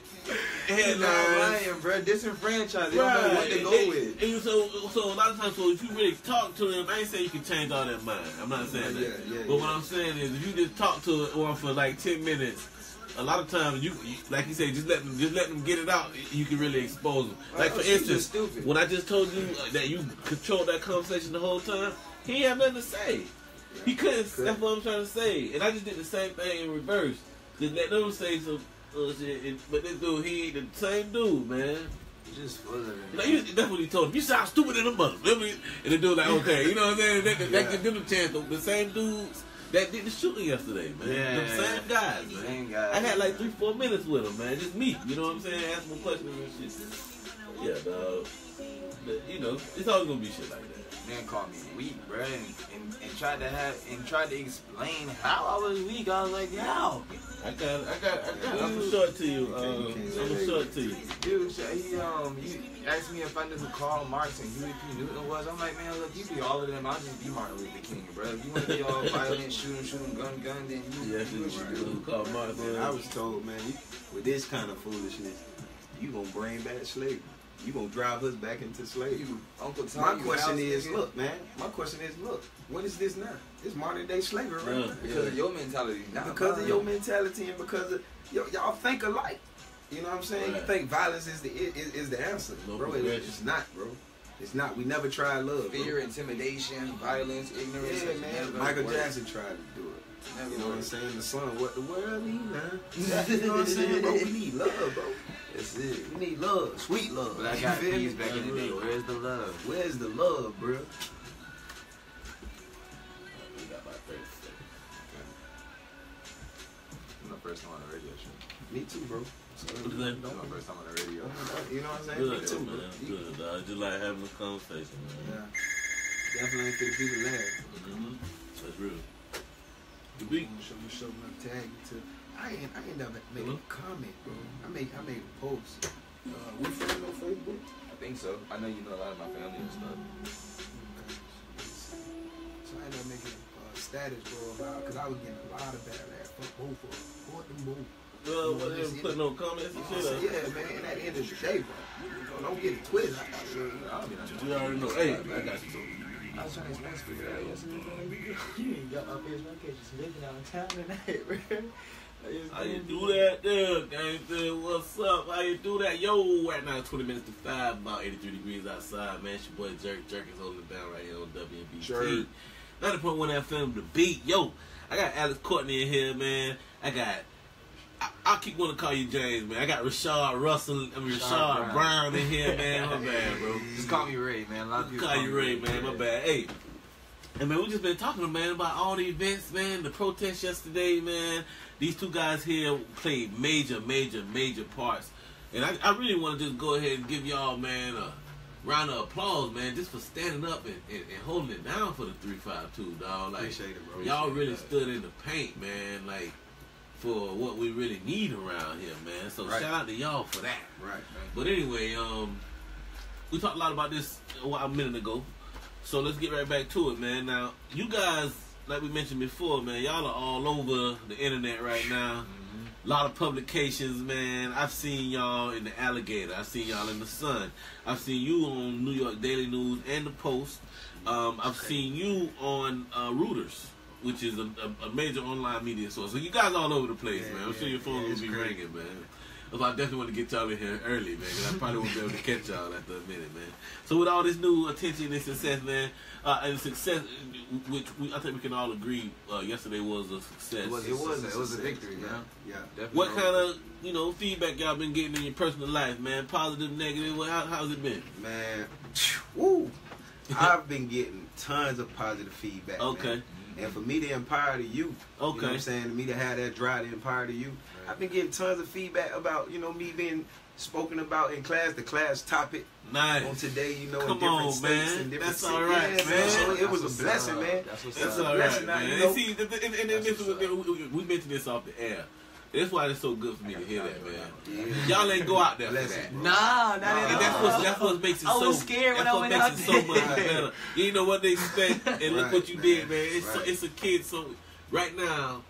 headlines. Bro, disenfranchised. They don't know what to go with. And so a lot of times, if you really talk to them, I ain't saying you can change all that mind. I'm not saying that. But what I'm saying is, if you just talk to one for like 10 minutes. A lot of times, you like you say, just let them get it out. You can really expose them. Like for instance, when I just told you that you controlled that conversation the whole time, he ain't have nothing to say. He couldn't. That's what I'm trying to say. And I just did the same thing in reverse. Just let them say some shit. But this dude, he ain't the same dude, man. Just full of it. That's what he told him. You sound stupid in the mother. And the dude like, okay, you know what I'm saying? That gives them a chance. The same dudes that did the shooting yesterday, man. Yeah. The same guys, man. Same guys. I had like 3-4 minutes with him, man. Just me. You know what I'm saying? Ask him questions and shit. Yeah, dog. But, it's always gonna be shit like that. Man called me weak, bro, and tried to explain how I was weak. I was like, how? I'm gonna show it to you. I'm gonna show it to you. Dude, he asked me if I knew who Karl Marx and Huey P. Newton was. I'm like, man, look, you be all of them. I'll just be Martin Luther King, bro. If you want to be all violent, shooting, gun, then you. Yes, you do. Karl Marx. I was told, man, with this kind of foolishness, you gonna bring back slavery. You gonna drive us back into slavery. Uncle Tom, my question is, look, what is this now? It's modern day slavery, right? Because of your mentality. Because of your mentality and because of y'all think alike. You know what I'm saying? Right. You think violence is the answer, bro. It's not, bro. It's not. We never tried love. Fear, intimidation, violence, ignorance. Yeah, man. Michael Jackson tried to do it. You know what I'm saying? The song, what the world need now. You know what I'm saying, bro? We need love, bro. That's it. We need love, sweet love. But I got peas back in the day. Where's the love? Where's the love, bro? We got about 30 seconds. I'm the first time on the radio show. Me too, bro. What is that? I'm the first time on the radio. You know what I'm saying? Good, Me too, man. bro. Good, dog. Just like having a conversation, man. Yeah. Definitely ain't for the people laugh. That's real. The beat. Show my tag to. I end up making a comment, bro. I made a post. We friends on Facebook? I think so. I know you know a lot of my family and stuff. Okay. So I ended up making a status, bro, about, because I was getting a lot of bad rap. Fuck both of them. Fuck them both. Well, they didn't put no comments and shit up. Yeah, man. At the end of the day, bro. Don't get it twisted. You already know. Hey, I got you. I was trying to explain to people that yesterday. You ain't got my Facebook page just living out of town tonight, bro. How you do that there, gangster? What's up? How you do that? Yo, right now 20 minutes to 5, about 83 degrees outside, man. It's your boy Jerk. Jerk is holding it down right here on WNBT. Sure. 90.1 FM, The Beat. Yo, I got Alex Courtney in here, man. I keep wanting to call you James, man. I got Rashaard Brown in here, man. My bad, bro. Just call me Ray, man. A lot of people call you Ray, man. My bad. Hey. And man, we just been talking, man, about all the events, man. The protests yesterday, man. These two guys here played major parts. And I really want to just go ahead and give y'all, man, a round of applause, man, just for standing up and holding it down for the 352, dog. Like, Appreciate it, bro. y'all really stood in the paint, man, like, for what we really need around here, man. So shout out to y'all for that. Right. But anyway, we talked a lot about this a minute ago. So let's get right back to it, man. Now, you guys, like we mentioned before, man, y'all are all over the internet right now. A lot of publications, man. I've seen y'all in the Alligator. I've seen y'all in the Sun. I've seen you on New York Daily News and the Post. I've seen you on Reuters, which is a major online media source. So you guys all over the place, man. I'm sure your phone will be ringing, man. So I definitely want to get y'all in here early, man, because I probably won't be able to catch y'all after a minute, man. So with all this new attention and success, man, and success, which I think we can all agree, yesterday was a success. It was a victory, man. Yeah, definitely. What kind of feedback y'all been getting in your personal life, man? Positive, negative? How's it been? Man, woo! I've been getting tons of positive feedback. Okay. Man. And for me to empower the youth, you know what I'm saying, to me to have that drive to empower the youth, I've been getting tons of feedback about, me being spoken about in class, the class topic. Nice. On today, in Come different on, states man. and different That's cities. all right, yeah, man. So it was a blessing, man. That's all right, man. And see, we mentioned this off the air. That's why it's so good for me to hear that, man. Yeah. Y'all ain't go out there for that. Nah, not at all. That's what makes it so. I was scared when I went out there. So much better. You know what they expect, and look what you did, man. It's a kid. So right now,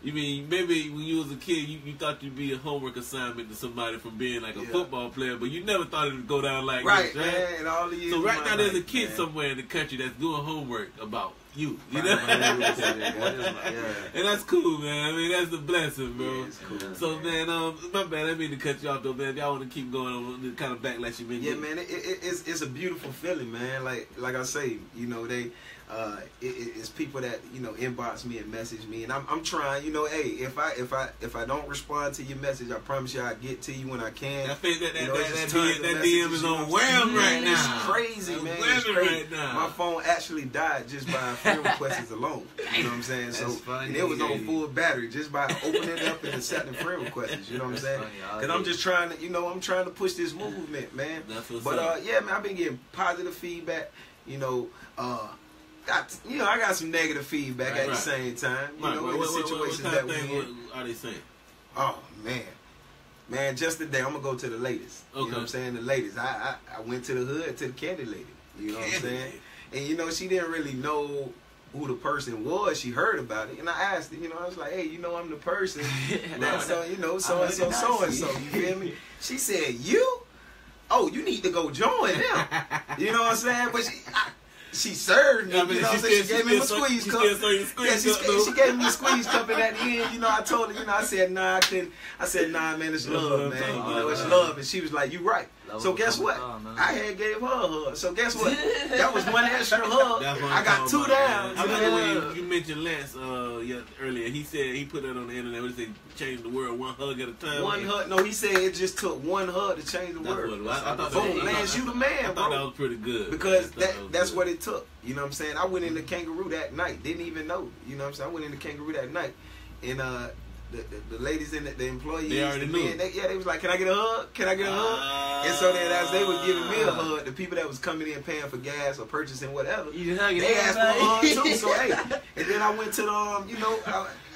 you mean maybe when you was a kid, you thought you'd be a homework assignment to somebody from being like a football player, but you never thought it would go down like this, right? Man, and all the years so right now, there's a kid man. somewhere in the country that's doing homework about you know? And that's cool, man. I mean, that's a blessing, bro. Yeah, it's cool, so, man, my bad, I didn't mean to cut you off, though, man. If y'all want to keep going on the kind of backlash you've been getting. Man, it's a beautiful feeling, man. Like I say, it's people that inbox me and message me, and I'm trying. Hey, if I don't respond to your message, I promise you I'll get to you when I can. I think that DM is on wham right now. It's crazy, man. It's crazy. Right now. My phone actually died just by friend requests alone. You know what I'm saying? That's so funny. And it was on full battery just by opening it up and accepting friend requests. You know what I'm saying? Because I'm just trying to, I'm trying to push this movement, man. But yeah, man, I've been getting positive feedback. I got some negative feedback at the same time. In the situations that we're in. What are they saying? Oh man, just today I'm gonna go to the latest. Okay. You know what I'm saying? The latest. I went to the hood to the candy lady. You know what I'm saying? And she didn't really know who the person was. She heard about it, and I asked her. I was like, hey, I'm the person that so and so. You feel me? She said, you? Oh, you need to go join them. You know what I'm saying? But she served me. She gave me a squeeze cup. She gave me a squeeze cup, and at the end, I told her, I said, nah, I couldn't. I said, nah, man, it's love, man. It's love. And she was like, you right. So guess what? I had gave her a hug. So guess what? That was one extra hug. I got 2 down. I like the way you mentioned Lance earlier. He said he put it on the internet. What he said, change the world one hug at a time. One hug. No, he said it just took one hug to change the world. I thought Lance, you the man, bro. I thought that was pretty good. Because that's what it took. You know what I'm saying? I went into Kangaroo that night. Didn't even know. You know what I'm saying? I went into Kangaroo that night. And the ladies in the employees, they already knew. They was like, "Can I get a hug? Can I get a hug?" And so then, as they were giving me a hug, the people that was coming in paying for gas or purchasing whatever, they asked for a hug too. So hey, and then I went to the, you know,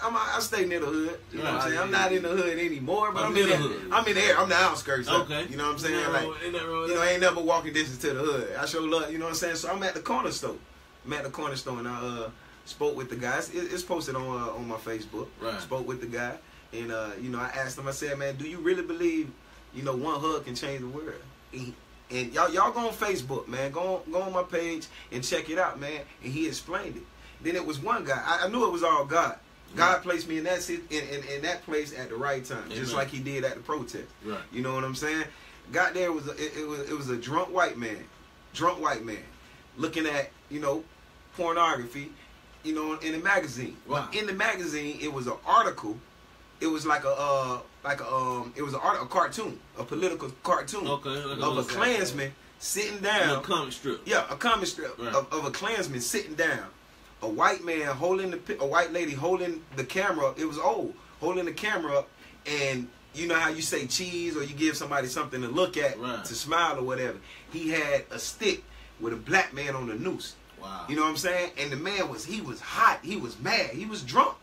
I stay near the hood. You know what I'm saying? I'm not in the hood anymore, but I'm in the hood. I'm in there. I'm the outskirts. Okay. You know what I'm saying? Like, you know, ain't never walking distance to the hood. I show love. You know what I'm saying? So I'm at the corner store. And I spoke with the guys. It's posted on my Facebook. Right. Spoke with the guy, and you know, I asked him. I said, "Man, do you really believe, you know, one hug can change the world?" And y'all go on Facebook, man. Go on my page and check it out, man. And he explained it. Then it was one guy. I knew it was all God. God placed me in that in that place at the right time, just like He did at the protest. Right. You know what I'm saying? Got there, it was a drunk white man, looking at, you know, pornography, you know, in a magazine. Wow. In the magazine, it was an article. It was like a cartoon, a political cartoon of a Klansman sitting down. A comic strip. Yeah, a comic strip of a Klansman sitting down. A white man a white lady holding the camera. It was old, holding the camera up, and you know how you say cheese or you give somebody something to look at to smile or whatever. He had a stick with a black man on the noose. Wow. You know what I'm saying? And the man he was hot. He was mad. He was drunk.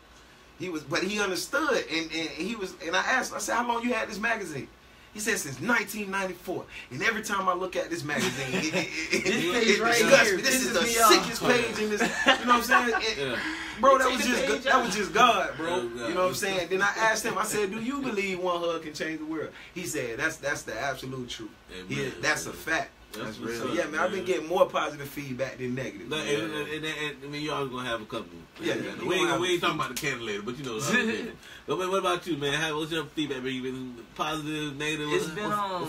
But he understood. And I asked him, I said, "How long you had this magazine?" He said, "Since 1994. And every time I look at this magazine, it disgusts me. This is the sickest page in this." You know what I'm saying? Bro, that was just God, bro. You know what I'm saying? Then I asked him, I said, "Do you believe one hug can change the world?" He said, "That's the absolute truth. That's a fact." That's real. So yeah, man, I've been getting more positive feedback than negative. I mean, you always gonna have a couple. Yeah, we ain't talking about the candle later, but you know. But what about you, man? What's your feedback? Have you been positive, negative? What's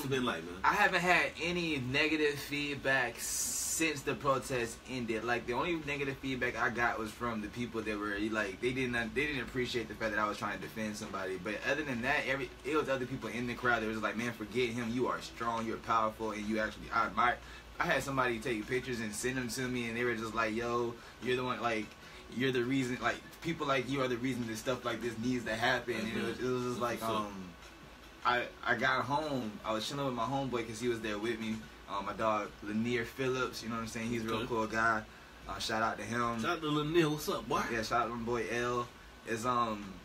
it been like, man? I haven't had any negative feedback since the protest ended. Like, the only negative feedback I got was from the people that were like, they didn't appreciate the fact that I was trying to defend somebody. But other than that, it was other people in the crowd that was like, "Man, forget him. You are strong. You're powerful, and you actually I admire." I had somebody take pictures and send them to me, and they were just like, "Yo, you're the one. Like, you're the reason. Like, people like you are the reason that stuff like this needs to happen." And it was just like, I got home. I was chilling with my homeboy because he was there with me. My dog Lanier Phillips, you know what I'm saying? He's a real cool guy. Shout out to him. Shout out to Lanier. What's up, boy? Yeah, shout out to my boy L.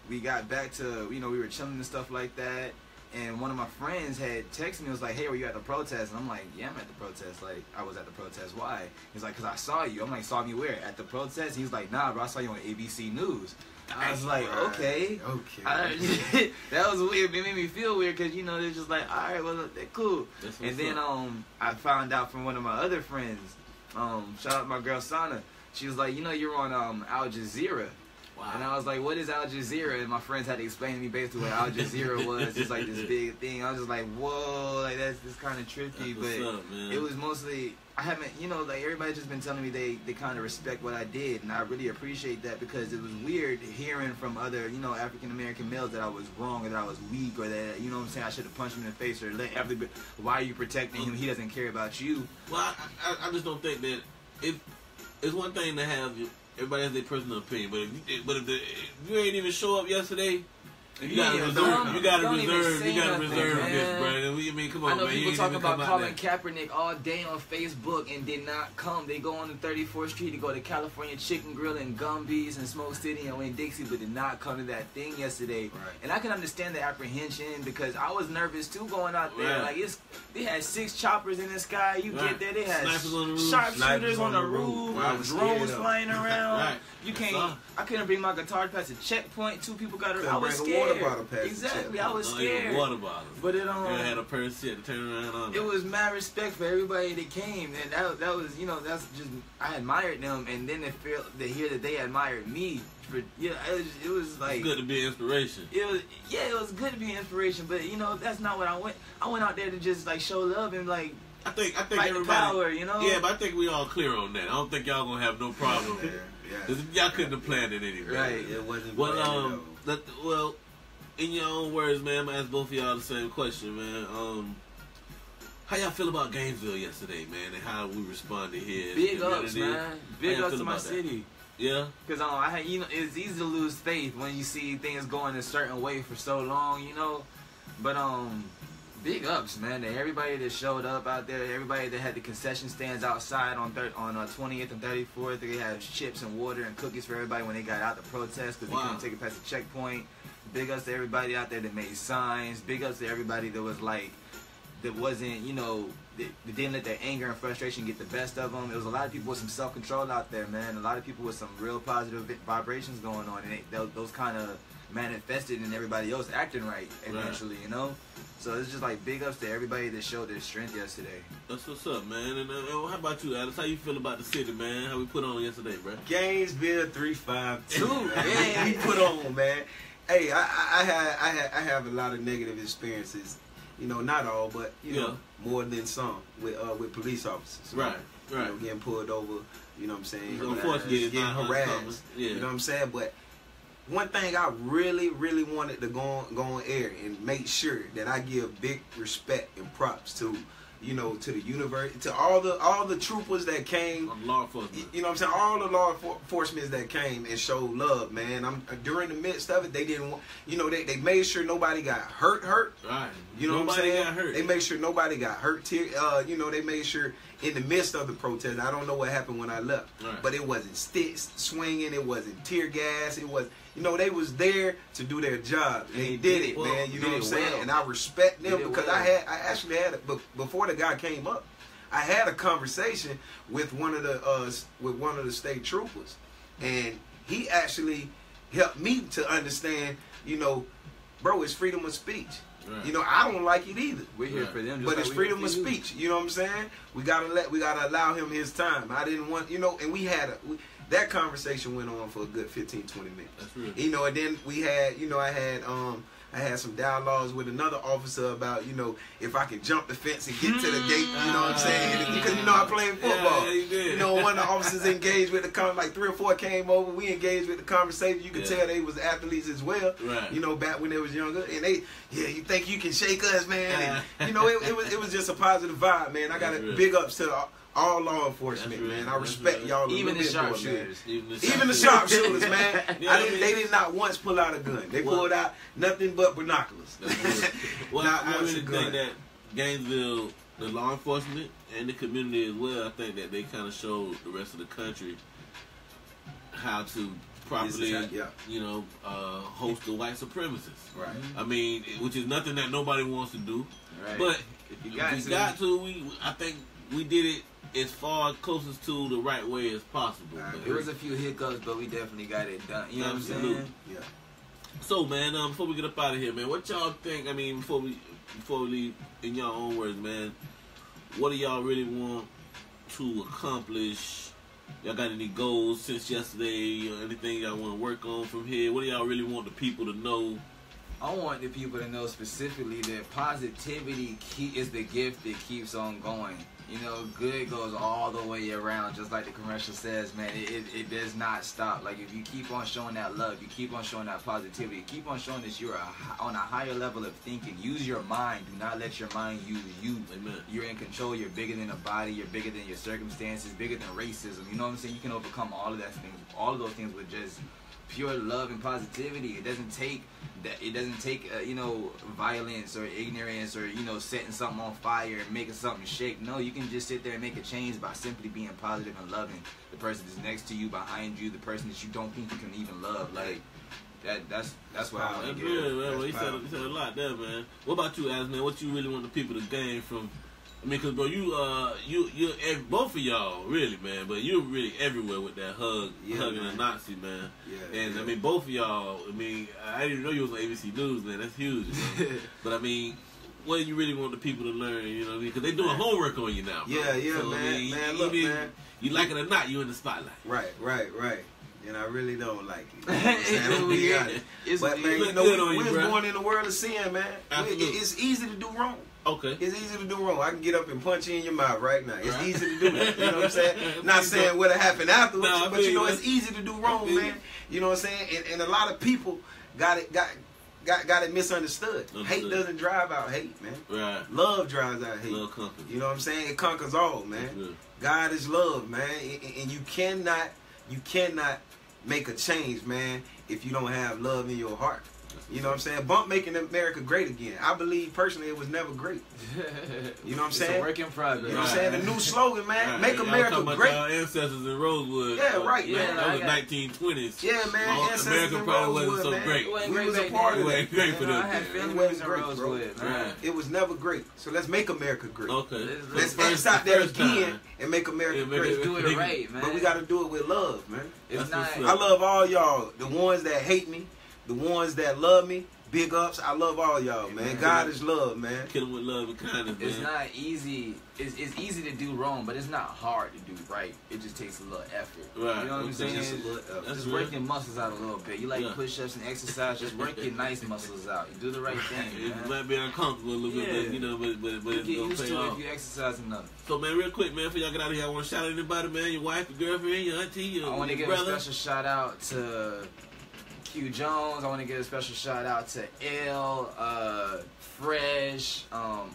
We got back to, you know, we were chilling and stuff like that, and one of my friends had texted me, was like, "Hey, were you at the protest?" And I'm like, "Yeah, I'm at the protest." Like, I was at the protest. Why? He's like, "Cause I saw you." I'm like, "Saw me where? At the protest?" He's like, "Nah, bro, I saw you on ABC News." I was like, okay. That was weird. It made me feel weird because, you know, they're just like, all right, well, they're cool. And then I found out from one of my other friends, shout out my girl Sana. She was like, "You know, you're on Al Jazeera." Wow. And I was like, "What is Al Jazeera?" And my friends had to explain to me basically what Al Jazeera was. It's like this big thing. I was just like, whoa, like that's kind of trippy. But it was mostly, I haven't, you know, like everybody's just been telling me they kind of respect what I did. And I really appreciate that because it was weird hearing from other, you know, African American males that I was wrong or that I was weak or that, you know what I'm saying, I should have punched him in the face or let everybody, why are you protecting him? He doesn't care about you. Well, I just don't think that it's one thing to have everybody has their personal opinion, but if you ain't even show up yesterday, you gotta reserve this, bro. I mean, come on, man. I know people talk about Colin Kaepernick all day on Facebook and did not come. They go on the 34th Street to go to California Chicken Grill and Gumby's and Smoke City and Winn-Dixie, but did not come to that thing yesterday. Right. And I can understand the apprehension because I was nervous too going out there. Right. Like they had 6 choppers in the sky. You get there, they had sharpshooters on the roof, drones flying around. You can't. I couldn't bring my guitar past a checkpoint. 2 people got. I was scared. water bottle past exactly. the I was scared. Water bottles. But it had a person to turn around on. It was mad respect for everybody that came, and that was that's just I admired them, and then to hear that they admired me. It was like it's good to be an inspiration. It was good to be an inspiration, but that's not what I went. I went out there to just like show love and like. I think fight everybody. The power, Yeah, but I think we all clear on that. I don't think y'all gonna have no problem. Yeah. Y'all couldn't have planned it anyway. Right. It wasn't. Well, in your own words, man, I'm gonna ask both of y'all the same question, man. How y'all feel about Gainesville yesterday, man, and how we responded here? Big ups, man. Big ups to my city. Yeah. Because it's easy to lose faith when you see things going a certain way for so long, But big ups, man, to everybody that showed up out there, everybody that had the concession stands outside on 20th and 34th. They had chips and water and cookies for everybody when they got out to protest because they couldn't take it past the checkpoint. Big ups to everybody out there that made signs. Big ups to everybody that was like, that wasn't, that didn't let their anger and frustration get the best of them. There was a lot of people with some self-control out there, man. A lot of people with some real positive vibrations going on, and those kind of manifested in everybody else acting right eventually, So it's just like big ups to everybody that showed their strength yesterday. That's what's up, man. And how about you, Alice? How you feel about the city, man? How we put on yesterday, bro? Gainesville 352. Yeah, we put on, man. Hey, I have a lot of negative experiences. Not all, but more than some with police officers. Right. Getting pulled over. You know what I'm saying? Unfortunately, getting harassed. You know what I'm saying? But one thing I really, really wanted to go on air and make sure that I give big respect and props to, to the university, to all the troopers that came, law enforcement. You know what I'm saying? All the law enforcement that came and showed love, man. During the midst of it, they didn't want, they made sure nobody got hurt. Right. You know what I'm saying? Got hurt. They made sure nobody got hurt. They made sure in the midst of the protest, I don't know what happened when I left, but it wasn't sticks swinging, it wasn't tear gas, it was, they was there to do their job, and they did it, man. You know what I'm saying? And I respect them because I actually had it, but before the guy came up, I had a conversation with one of the state troopers, and he actually helped me to understand, bro, it's freedom of speech. Right. I don't like it either. We're here for them, but it's freedom of speech. You know what I'm saying? We gotta allow him his time. I didn't want, and we had that conversation went on for a good 15, 20 minutes. That's real. And then we had, I had some dialogues with another officer about, if I can jump the fence and get to the gate, you know what I'm saying? Because, I played football. Yeah, you did. One of the officers engaged with like 3 or 4 came over. We engaged with the conversation. You could tell they was athletes as well, right. Back when they was younger. And you think you can shake us, man? And, it was just a positive vibe, man. I got to big ups to all law enforcement, man. I respect y'all. Even the sharpshooters. Even the sharpshooters, man. They did not once pull out a gun. They pulled out nothing but binoculars. Well, I really think that Gainesville, the law enforcement and the community as well, I think that they kind of showed the rest of the country how to properly, host the white supremacists. Right. I mean, which is nothing that nobody wants to do. Right. But if we got to, I think we did it as far closest to the right way as possible. There was a few hiccups, but we definitely got it done. You know what I'm saying? Yeah. So, man, before we get up out of here, man, what y'all think? I mean, before we leave, in your own words, man, what do y'all really want to accomplish? Y'all got any goals since yesterday? Or anything y'all want to work on from here? What do y'all really want the people to know? I want the people to know specifically that positivity is the gift that keeps on going. Good goes all the way around, just like the commercial says, man. It does not stop. Like, if you keep on showing that love, you keep on showing that positivity, keep on showing that you're on a higher level of thinking. Use your mind. Do not let your mind use you. Amen. You're in control. You're bigger than a body. You're bigger than your circumstances, bigger than racism. You know what I'm saying? You can overcome all of those things with just pure love and positivity. It doesn't take violence or ignorance or setting something on fire and making something shake. No, you can just sit there and make a change by simply being positive and loving the person that's next to you, behind you, the person that you don't think you can even love. Like that's what I want to get. That's real, man. Well, you said a lot there, man. What about you, Az, man? What you really want the people to gain from I mean, cause bro, you both of y'all really, man, but you're really everywhere with that hugging a Nazi, man. Yeah. And I mean, both of y'all. I mean, I didn't know you was on ABC News, man. That's huge. You know? But I mean, what do you really want the people to learn? You know what I mean? Because they doing homework on you now. Bro. Yeah, so, man. I mean, man, look, man. You like it or not, you in the spotlight. Right. And I really don't like it. I'm be honest. But man, you know, we was born in the world of sin, man. It's easy to do wrong. Okay. It's easy to do wrong. I can get up and punch you in your mouth right now. It's easy to do that. You know what I'm saying? Not saying what'll happen afterwards, but you know it's easy to do wrong, man. You know what I'm saying? And a lot of people got it misunderstood. Hate doesn't drive out hate, man. Right. Love drives out hate. Love conquers. You know what I'm saying? It conquers all, man. God is love, man. And you cannot make a change, man, if you don't have love in your heart. You know what I'm saying? Bump making America great again. I believe personally it was never great. You know what I'm saying? It's a work in progress. You know what I'm saying? The new slogan, man, make America great. Our ancestors in Rosewood. Yeah, right, man. man. That was 1920s. Yeah, man. America probably wasn't so great. We was a part of it. It wasn't great for them. I had family in Rosewood. It was never great. So let's make America great. Okay. Let's stop there again and make America great. Let's do it right, man. But we got to do it with love, man. It's not. I love all y'all. The ones that hate me, the ones that love me. Big ups. I love all y'all, man. God is love, man. Kill them with love and kindness, man. It's not easy. It's easy to do wrong, but it's not hard to do right. It just takes a little effort. Right. You know what I'm saying? Just work your muscles out a little bit. You like push-ups and exercise. Just work your nice muscles out. You do the right thing, man. It might be uncomfortable a little bit, but, you know, but it's you get used to off. it if you exercise enough. So, man, real quick, man, before y'all get out of here, I want to shout out anybody, man. Your wife, your girlfriend, your auntie, your brother. I want to give a special shout out to Q Jones. I want to give a special shout out to L, Fresh, all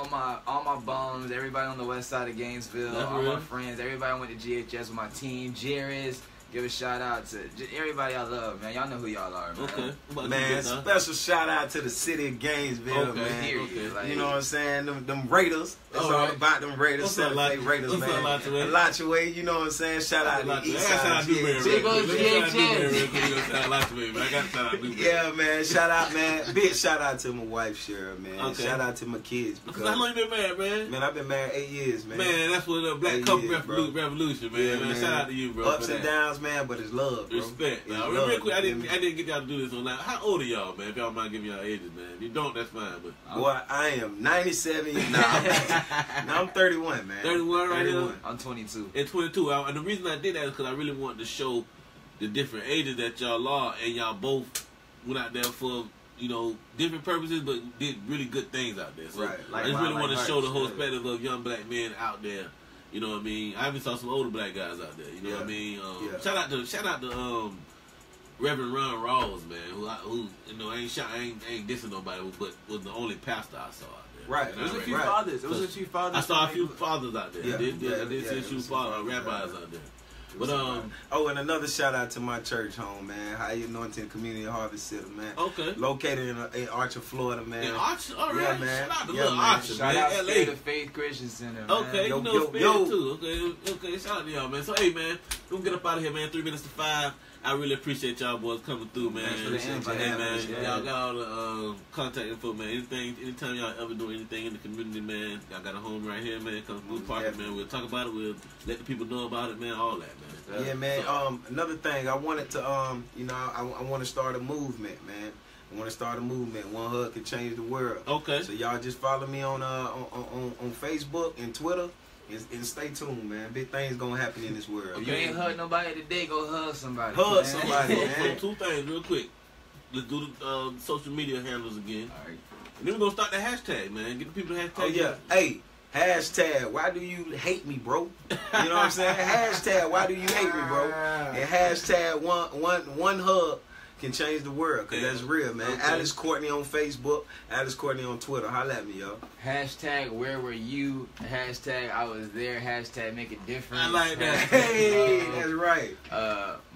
my bums, everybody on the west side of Gainesville, all my friends, everybody I went to GHS with my team, Jairus. Give a shout out to everybody I love, man. Y'all know who y'all are, man. Okay. Man, special shout out to the city of Gainesville, man. Like, you know what I'm saying? Them Raiders. That's all about them Raiders. Celebrate Raiders, man. A lot your way, you know what I'm saying? Shout out to East Side. Yeah, man. Shout out, man. Big shout out to my wife, Cheryl, man. Shout out to my kids. How long you been married, man? Man, I've been married 8 years, man. Man, that's what the Black Couple Revolution, man. Man. Shout out to you, bro. Ups and downs, man, but it's love, bro. Respect. Now, real quick, I didn't get y'all to do this on that. How old are y'all, man? If y'all mind giving y'all ages, man. If you don't, that's fine. But boy, I am 97 now. Now I'm 31, man. 31 right here? I'm 22. And 22. And the reason I did that is because I really wanted to show the different ages that y'all are, and y'all both went out there for, you know, different purposes, but did really good things out there. So I just really want to show the whole spectrum of young black men out there. You know what I mean? I even saw some older black guys out there. You know what I mean? Shout out to Reverend Ron Rawls, man, who you know ain't dissing nobody, but was the only pastor I saw out there. Right. There was a few fathers. I saw a few fathers out there. I did see a few rabbis out there. But and another shout out to my church home, man. High Anointing Community Harvest Center, man. Okay. Located in Archer, Florida, man. In Archer, all right. Yeah, man. Shout out to little Archer, shout man. out to the Faith Christian Center, man. Okay, you know Spirit too. Okay. Shout out to y'all, man. So hey, man, we're gonna get up out of here, man. 3 minutes to 5. I really appreciate y'all boys coming through, man. Y'all got all the contact info, man. Anytime y'all ever do anything in the community, man, y'all got a home right here, man. Come through Parker, man. We'll talk about it. We'll let the people know about it, man. All that, man. Yeah, man. Another thing, I wanted to, you know, I want to start a movement, man. I want to start a movement. One hug can change the world. Okay. So y'all just follow me on Facebook and Twitter. And stay tuned, man. Big things gonna happen in this world. If you ain't hug nobody today, go hug somebody. Hug somebody, man. So 2 things real quick. Let's do the social media handles again. All right. And then we're gonna start the hashtag, man. Get the people the hashtag. Oh yeah. Hey, hashtag, why do you hate me, bro? You know what I'm saying? Hashtag, why do you hate me, bro? And hashtag one hug can change the world, because that's real, man. Okay. Alice Courtney on Facebook, Alice Courtney on Twitter. Holla at me, yo. Hashtag where were you? Hashtag I was there. Hashtag make a difference. I like that. Hey, that's right.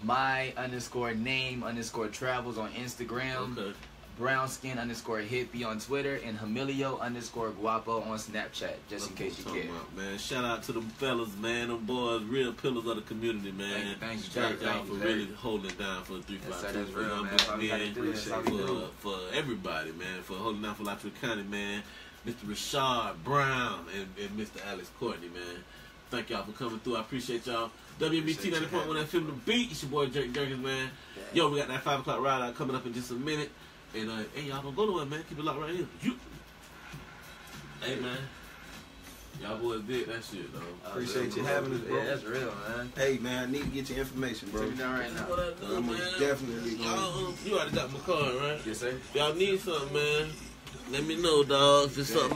My_name_travels on Instagram. Okay. Brownskin_hippie on Twitter, and Hamilio_guapo on Snapchat, just in case you care. Man, shout out to them fellas, man. Them boys, real pillars of the community, man. Thank you, shout out for really holding it down for 352 for young black men, for everybody, man, for holding down for Lafayette County, man. Mr. Rashaard Brown, and Mr. Alex Courtney, man. Thank y'all for coming through. I appreciate y'all. WBT 90.1 FM The Beat. It's your boy Drake Jerkins, man. Yo, we got that 5 o'clock ride out coming up in just a minute. And hey, y'all don't go nowhere, man. Keep it locked right here. Hey, man. Y'all boys did that shit, though. Appreciate you having us, bro. Yeah, that's real, man. Hey, man, I need to get your information, bro. Take me down right now. I'm definitely y'all, you already got my card, right? Yes, sir. If y'all need something, man, let me know, dog. Just something.